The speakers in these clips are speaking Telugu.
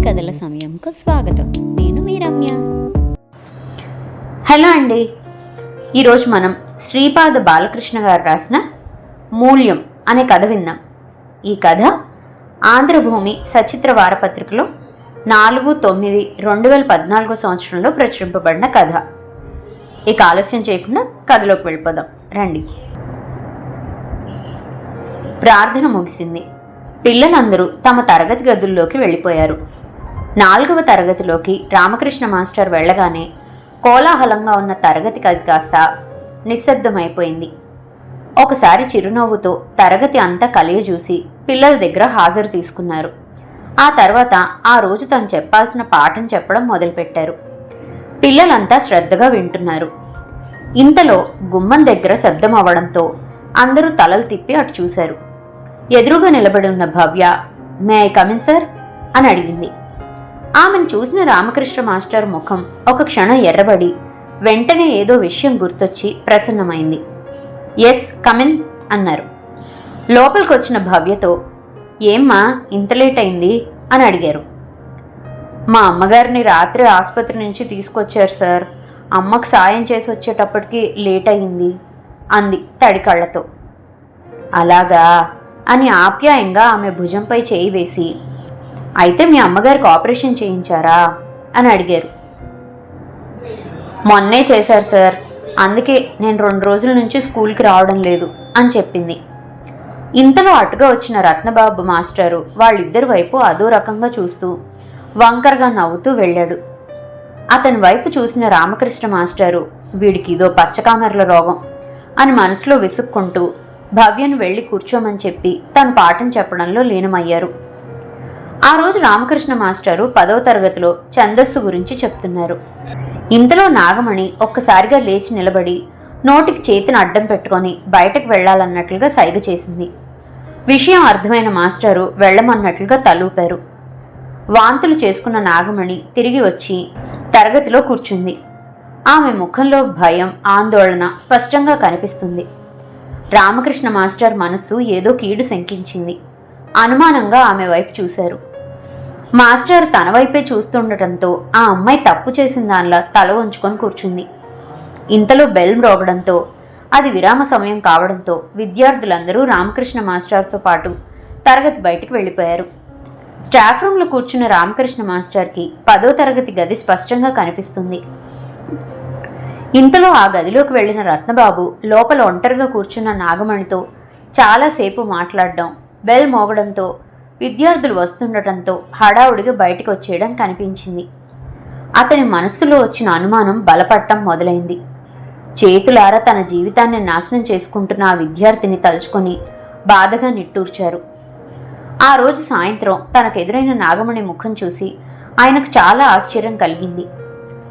కథల సమయంకు స్వాగతం. నేను మీ రమ్య. హలో అండి. ఈరోజు మనం శ్రీపాద బాలకృష్ణ గారు రాసిన మూల్యం అనే కథ విందాం. ఈ కథ ఆంధ్రభూమి సచిత్ర వారపత్రికలో 4/9/2014 సంవత్సరంలో ప్రచురింపబడిన కథ. ఇక ఆలస్యం చేయకుండా కథలోకి వెళ్ళిపోదాం రండి. ప్రార్థన ముగిసింది. పిల్లలందరూ తమ తరగతి గదుల్లోకి వెళ్ళిపోయారు. 4వ తరగతిలోకి రామకృష్ణ మాస్టర్ వెళ్ళగానే కోలాహలంగా ఉన్న తరగతి గది కాస్త నిశ్శబ్దమైపోయింది. ఒకసారి చిరునవ్వుతో తరగతి అంతా కలియజూసి పిల్లల దగ్గర హాజరు తీసుకున్నారు. ఆ తర్వాత ఆ రోజు తను చెప్పాల్సిన పాఠం చెప్పడం మొదలుపెట్టారు. పిల్లలంతా శ్రద్ధగా వింటున్నారు. ఇంతలో గుమ్మం దగ్గర శబ్దం అవ్వడంతో అందరూ తలలు తిప్పి అటు చూశారు. ఎదురుగా నిలబడి ఉన్న భవ్య, మే ఐ కమిన్ సార్ అని అడిగింది. ఆమెను చూసిన రామకృష్ణ మాస్టర్ ముఖం ఒక క్షణం ఎర్రబడి వెంటనే ఏదో విషయం గుర్తొచ్చి ప్రసన్నమైంది. ఎస్ కమిన్ అన్నారు. లోపలికొచ్చిన భవ్యతో, ఏమ్మా ఇంత లేట్ అయింది అని అడిగారు. మా అమ్మగారిని రాత్రి ఆసుపత్రి నుంచి తీసుకొచ్చారు సార్. అమ్మకు సాయం చేసి వచ్చేటప్పటికి లేట్ అయింది అంది తడి కళ్ళతో. అలాగా అని ఆప్యాయంగా ఆమె భుజంపై చేయి వేసి, అయితే మీ అమ్మగారికి ఆపరేషన్ చేయించారా అని అడిగారు. మొన్నే చేశారు సార్, అందుకే నేను 2 రోజుల నుంచి స్కూల్కి రావడం లేదు అని చెప్పింది. ఇంతలో అటుగా వచ్చిన రత్నబాబు మాస్టరు వాళ్ళిద్దరి వైపు అదో రకంగా చూస్తూ వంకరగా నవ్వుతూ వెళ్ళాడు. అతని వైపు చూసిన రామకృష్ణ మాస్టరు, వీడికి ఇదో పచ్చకామెర్ల రోగం అని మనసులో విసుక్కుంటూ భవ్యను వెళ్లి కూర్చోమని చెప్పి తను పాఠం చెప్పడంలో లీనమయ్యారు. ఆ రోజు రామకృష్ణ మాస్టారు 10వ తరగతిలో ఛందస్సు గురించి చెప్తున్నారు. ఇంతలో నాగమణి ఒక్కసారిగా లేచి నిలబడి నోటికి చేతిని అడ్డం పెట్టుకొని బయటకు వెళ్లాలన్నట్లుగా సైగ చేసింది. విషయం అర్థమైన మాస్టారు వెళ్లమన్నట్లుగా తలూపారు. వాంతులు చేసుకున్న నాగమణి తిరిగి వచ్చి తరగతిలో కూర్చుంది. ఆమె ముఖంలో భయం, ఆందోళన స్పష్టంగా కనిపిస్తుంది. రామకృష్ణ మాస్టర్ మనస్సు ఏదో కీడు శంకించింది. అనుమానంగా ఆమె వైపు చూశారు. మాస్టర్ తన వైపే చూస్తుండటంతో ఆ అమ్మాయి తప్పు చేసిన దానిలా తల వంచుకొని కూర్చుంది. ఇంతలో బెల్ మ్రోగడంతో, అది విరామ సమయం కావడంతో విద్యార్థులందరూ రామకృష్ణ మాస్టర్తో పాటు తరగతి బయటికి వెళ్ళిపోయారు. స్టాఫ్ రూమ్లో కూర్చున్న రామకృష్ణ మాస్టర్కి 10వ తరగతి గది స్పష్టంగా కనిపిస్తుంది. ఇంతలో ఆ గదిలోకి వెళ్లిన రత్నబాబు లోపల ఒంటరిగా కూర్చున్న నాగమణితో చాలాసేపు మాట్లాడడం, బెల్ మోగడంతో విద్యార్థులు వస్తుండటంతో హడావుడిగా బయటికి వచ్చేయడం కనిపించింది. అతని మనస్సులో వచ్చిన అనుమానం బలపడటం మొదలైంది. చేతులారా తన జీవితాన్ని నాశనం చేసుకుంటున్న ఆ విద్యార్థిని తలుచుకొని బాధగా నిట్టూర్చారు. ఆ రోజు సాయంత్రం తనకెదురైన నాగమణి ముఖం చూసి ఆయనకు చాలా ఆశ్చర్యం కలిగింది.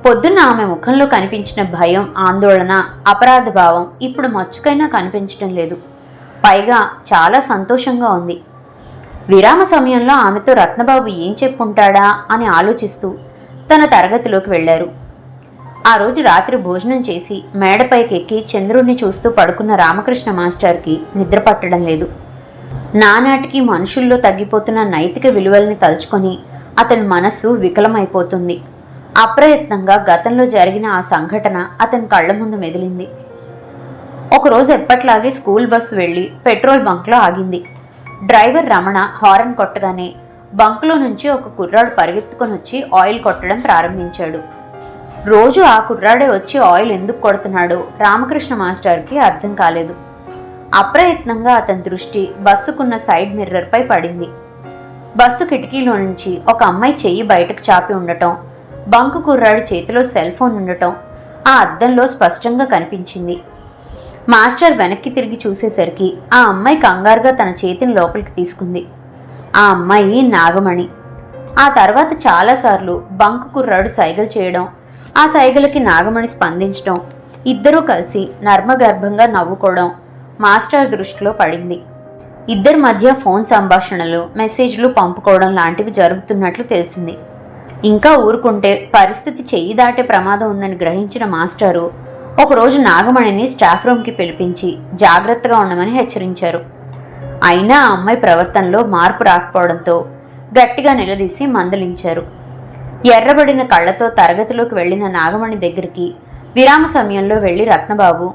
పొద్దున్న ఆమె ముఖంలో కనిపించిన భయం, ఆందోళన, అపరాధ భావం ఇప్పుడు మచ్చుకైనా కనిపించడం లేదు. పైగా చాలా సంతోషంగా ఉంది. విరామ సమయంలో ఆమెతో రత్నబాబు ఏం చెప్పుంటాడా అని ఆలోచిస్తూ తన తరగతిలోకి వెళ్లారు. ఆ రోజు రాత్రి భోజనం చేసి మేడపైకి ఎక్కి చంద్రుణ్ణి చూస్తూ పడుకున్న రామకృష్ణ మాస్టర్కి నిద్ర పట్టడం లేదు. నానాటికి మనుషుల్లో తగ్గిపోతున్న నైతిక విలువల్ని తలుచుకొని అతని మనస్సు వికలమైపోతుంది. అప్రయత్నంగా గతంలో జరిగిన ఆ సంఘటన అతని కళ్ల ముందు మెదిలింది. ఒకరోజు ఎప్పట్లాగే స్కూల్ బస్సు వెళ్లి పెట్రోల్ బంక్లో ఆగింది. డ్రైవర్ రమణ హారన్ కొట్టగానే బంక్లో నుంచి ఒక కుర్రాడు పరిగెత్తుకొని వచ్చి ఆయిల్ కొట్టడం ప్రారంభించాడు. రోజు ఆ కుర్రాడే వచ్చి ఆయిల్ ఎందుకు కొడుతున్నాడో రామకృష్ణ మాస్టర్కి అర్థం కాలేదు. అప్రయత్నంగా అతని దృష్టి బస్సుకున్న సైడ్ మిర్రర్పై పడింది. బస్సు కిటికీలో నుంచి ఒక అమ్మాయి చెయ్యి బయటకు చాపి ఉండటం, బంకు కుర్రాడి చేతిలో సెల్ ఫోన్ ఉండటం ఆ అద్దంలో స్పష్టంగా కనిపించింది. మాస్టర్ వెనక్కి తిరిగి చూసేసరికి ఆ అమ్మాయి కంగారుగా తన చేతిని లోపలికి తీసుకుంది. ఆ అమ్మాయి నాగమణి. ఆ తర్వాత చాలాసార్లు బంకు కుర్రాడు సైగలు చేయడం, ఆ సైగలకి నాగమణి స్పందించడం, ఇద్దరూ కలిసి నర్మగర్భంగా నవ్వుకోవడం మాస్టర్ దృష్టిలో పడింది. ఇద్దరి మధ్య ఫోన్ సంభాషణలు, మెసేజ్లు పంపుకోవడం లాంటివి జరుగుతున్నట్లు తెలిసింది. ఇంకా ఊరుకుంటే పరిస్థితి చెయ్యి దాటే ప్రమాదం ఉందని గ్రహించిన మాస్టారు ఒకరోజు నాగమణిని స్టాఫ్ రూమ్కి పిలిపించి జాగ్రత్తగా ఉండమని హెచ్చరించారు. అయినా ఆ అమ్మాయి ప్రవర్తనలో మార్పు రాకపోవడంతో గట్టిగా నిలదీసి మందలించారు. ఎర్రబడిన కళ్లతో తరగతిలోకి వెళ్లిన నాగమణి దగ్గరికి విరామ సమయంలో వెళ్లి, రత్నబాబు,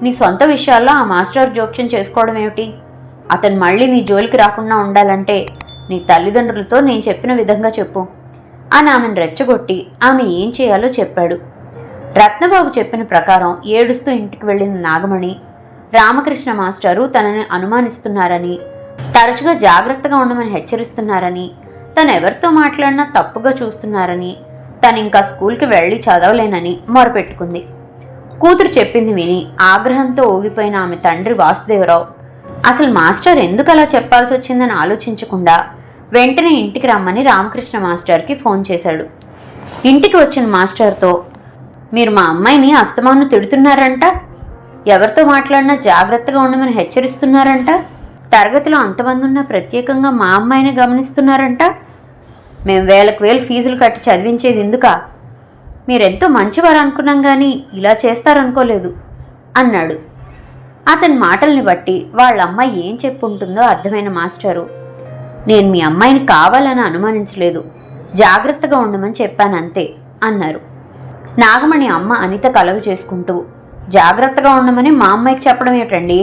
నీ సొంత విషయాల్లో ఆ మాస్టర్ జోక్యం చేసుకోవడం ఏమిటి? అతను మళ్ళీ నీ జోలికి రాకుండా ఉండాలంటే నీ తల్లిదండ్రులతో నేను చెప్పిన విధంగా చెప్పు అని ఆమెను రెచ్చగొట్టి ఆమె ఏం చేయాలో చెప్పాడు. రత్నబాబు చెప్పిన ప్రకారం ఏడుస్తూ ఇంటికి వెళ్లిన నాగమణి, రామకృష్ణ మాస్టారు తనని అనుమానిస్తున్నారని, తరచుగా జాగ్రత్తగా ఉండమని హెచ్చరిస్తున్నారని, తను ఎవరితో మాట్లాడినా తప్పుగా చూస్తున్నారని, తను ఇంకా స్కూల్కి వెళ్లి చదవలేనని మొరపెట్టుకుంది. కూతురు చెప్పింది విని ఆగ్రహంతో ఊగిపోయిన ఆమె తండ్రి వాసుదేవరావు అసలు మాస్టర్ ఎందుకు అలా చెప్పాల్సి వచ్చిందని ఆలోచించకుండా వెంటనే ఇంటికి రమ్మని రామకృష్ణ మాస్టర్కి ఫోన్ చేశాడు. ఇంటికి వచ్చిన మాస్టర్తో, మీరు మా అమ్మాయిని అస్తమాను తిడుతున్నారంట, ఎవరితో మాట్లాడినా జాగ్రత్తగా ఉండమని హెచ్చరిస్తున్నారంట, తరగతిలో అంతమంది ఉన్నా ప్రత్యేకంగా మా అమ్మాయిని గమనిస్తున్నారంట, మేము వేలకు వేలు ఫీజులు కట్టి చదివించేది ఎందుకా? మీరెంతో మంచివారు అనుకున్నాం కానీ ఇలా చేస్తారనుకోలేదు అన్నాడు. అతని మాటల్ని బట్టి వాళ్ళ అమ్మాయి ఏం చెప్పుంటుందో అర్థమైన మాస్టరు, నేను మీ అమ్మాయిని కావాలని అనుమానించలేదు, జాగ్రత్తగా ఉండమని చెప్పానంతే అన్నారు. నాగమణి అమ్మ అనిత కలగ చేసుకుంటూ, జాగ్రత్తగా ఉండమని మా అమ్మాయికి చెప్పడం ఏమిటండి?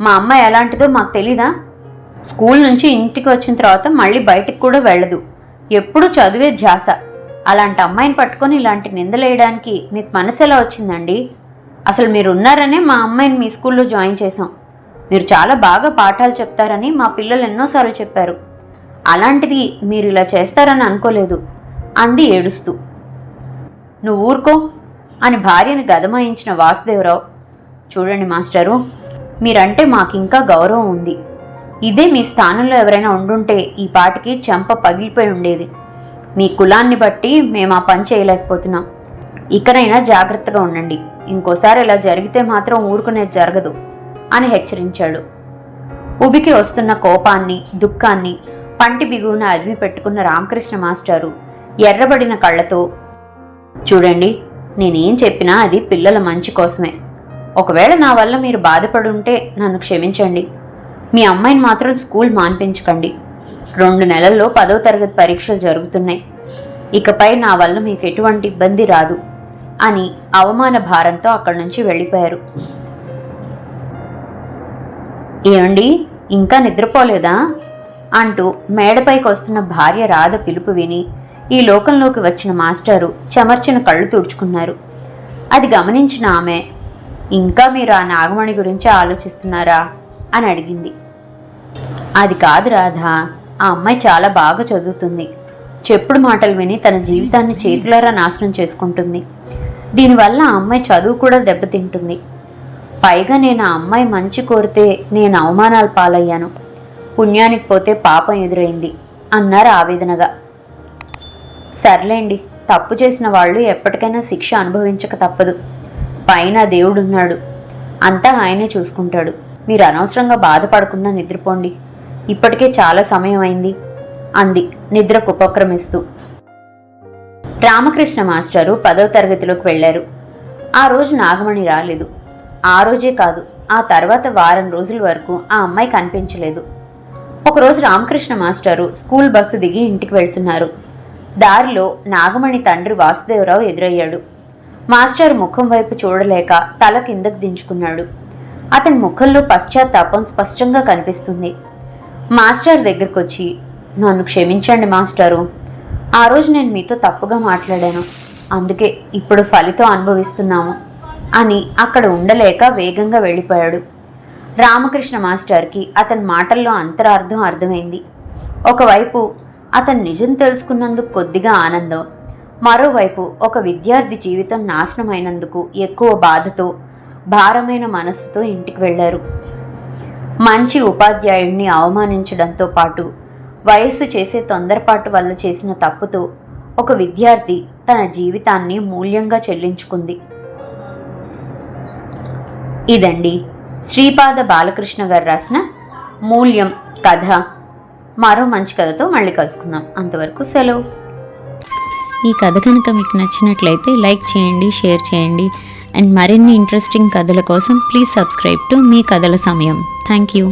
మా అమ్మాయి ఎలాంటిదో మాకు తెలీదా? స్కూల్ నుంచి ఇంటికి వచ్చిన తర్వాత మళ్ళీ బయటికి కూడా వెళ్ళదు, ఎప్పుడూ చదివే ధ్యాస. అలాంటి అమ్మాయిని పట్టుకొని ఇలాంటి నిందలేయడానికి మీకు మనసు ఎలా వచ్చిందండి? అసలు మీరు ఉన్నారనే మా అమ్మాయిని మీ స్కూల్లో జాయిన్ చేశాం. మీరు చాలా బాగా పాఠాలు చెప్తారని మా పిల్లలు ఎన్నోసార్లు చెప్పారు. అలాంటిది మీరు ఇలా చేస్తారని అనుకోలేదు అంది ఏడుస్తూ. నువ్వు ఊరుకో అని భార్యను గదమాయించిన వాసుదేవరావు, చూడండి మాస్టరు, మీరంటే మాకింకా గౌరవం ఉంది. ఇదే మీ స్థానంలో ఎవరైనా ఉండుంటే ఈ పాటికి చెంప పగిలిపోయి ఉండేది. మీ కులాన్ని బట్టి మేము ఆ పని చేయలేకపోతున్నాం. ఇకనైనా జాగ్రత్తగా ఉండండి. ఇంకోసారి ఇలా జరిగితే మాత్రం ఊరుకునేది జరగదు అని హెచ్చరించాడు. ఉబికి వస్తున్న కోపాన్ని, దుఃఖాన్ని పంటి బిగువున అదిమి పెట్టుకున్న రామకృష్ణ మాస్టారు ఎర్రబడిన కళ్లతో, చూడండి, నేనేం చెప్పినా అది పిల్లల మంచి కోసమే. ఒకవేళ నా వల్ల మీరు బాధపడుంటే నన్ను క్షమించండి. మీ అమ్మాయిని మాత్రం స్కూల్ మాన్పించకండి. 2 నెలల్లో 10వ తరగతి పరీక్షలు జరుగుతున్నాయి. ఇకపై నా వల్ల మీకు ఎటువంటి ఇబ్బంది రాదు అని అవమాన భారంతో అక్కడి నుంచి వెళ్ళిపోయారు. ఏమండి, ఇంకా నిద్రపోలేదా అంటూ మేడపైకి వస్తున్న భార్య రాధ పిలుపు విని ఈ లోకంలోకి వచ్చిన మాస్టారు చెమర్చిన కళ్ళు తుడుచుకున్నారు. అది గమనించిన ఆమె, ఇంకా మీరు ఆ నాగమణి గురించి ఆలోచిస్తున్నారా అని అడిగింది. అది కాదు రాధా, ఆ అమ్మాయి చాలా బాగా చదువుతుంది. చెప్పుడు మాటలు విని తన జీవితాన్ని చేతులారా నాశనం చేసుకుంటుంది. దీనివల్ల ఆ అమ్మాయి చదువు కూడా దెబ్బతింటుంది. పైగా నేను ఆ అమ్మాయి మంచి కోరితే నేను అవమానాలు పాలయ్యాను. పుణ్యానికి పోతే పాపం ఎదురైంది అన్నారు ఆవేదనగా. సర్లేండి, తప్పు చేసిన వాళ్ళు ఎప్పటికైనా శిక్ష అనుభవించక తప్పదు. పైన దేవుడున్నాడు, అంతా ఆయనే చూసుకుంటాడు. మీరు అనవసరంగా బాధపడకుండా నిద్రపోండి. ఇప్పటికే చాలా సమయం అయింది అంది నిద్రకు ఉపక్రమిస్తూ. రామకృష్ణ మాస్టారు 10వ తరగతిలోకి వెళ్లారు. ఆ రోజు నాగమణి రాలేదు. ఆ రోజే కాదు, ఆ తర్వాత వారం రోజుల వరకు ఆ అమ్మాయి కనిపించలేదు. ఒకరోజు రామకృష్ణ మాస్టారు స్కూల్ బస్సు దిగి ఇంటికి వెళ్తున్నారు. దారిలో నాగమణి తండ్రి వాసుదేవరావు ఎదురయ్యాడు. మాస్టర్ ముఖం వైపు చూడలేక తల కిందకు దించుకున్నాడు. అతని ముఖంలో పశ్చాత్తాపం స్పష్టంగా కనిపిస్తుంది. మాస్టర్ దగ్గరకొచ్చి, నన్ను క్షమించండి మాస్టారు, ఆ రోజు నేను మీతో తప్పుగా మాట్లాడాను, అందుకే ఇప్పుడు ఫలితం అనుభవిస్తున్నాము అని అక్కడ ఉండలేక వేగంగా వెళ్ళిపోయాడు. రామకృష్ణ మాస్టర్కి అతని మాటల్లో అంతరార్థం అర్థమైంది. ఒకవైపు అతను నిజం తెలుసుకున్నందుకు కొద్దిగా ఆనందం, మరోవైపు ఒక విద్యార్థి జీవితం నాశనమైనందుకు ఎక్కువ బాధతో, భారమైన మనస్సుతో ఇంటికి వెళ్లారు. మంచి ఉపాధ్యాయుడిని అవమానించడంతో పాటు వయస్సు చేసే తొందరపాటు వల్ల చేసిన తప్పుతో ఒక విద్యార్థి తన జీవితాన్ని మూల్యంగా చెల్లించుకుంది. ఇదండి శ్రీపాద బాలకృష్ణ గారు రాసిన మూల్యం కథ. మరో మంచి కథతో మళ్ళీ కలుసుకుందాం. అంతవరకు సెలవు. ఈ కథ కనుక మీకు నచ్చినట్లయితే లైక్ చేయండి, షేర్ చేయండి. అండ్ మరిన్ని ఇంట్రెస్టింగ్ కథల కోసం ప్లీజ్ సబ్స్క్రైబ్ టు మీ కథల సమయం. Thank you.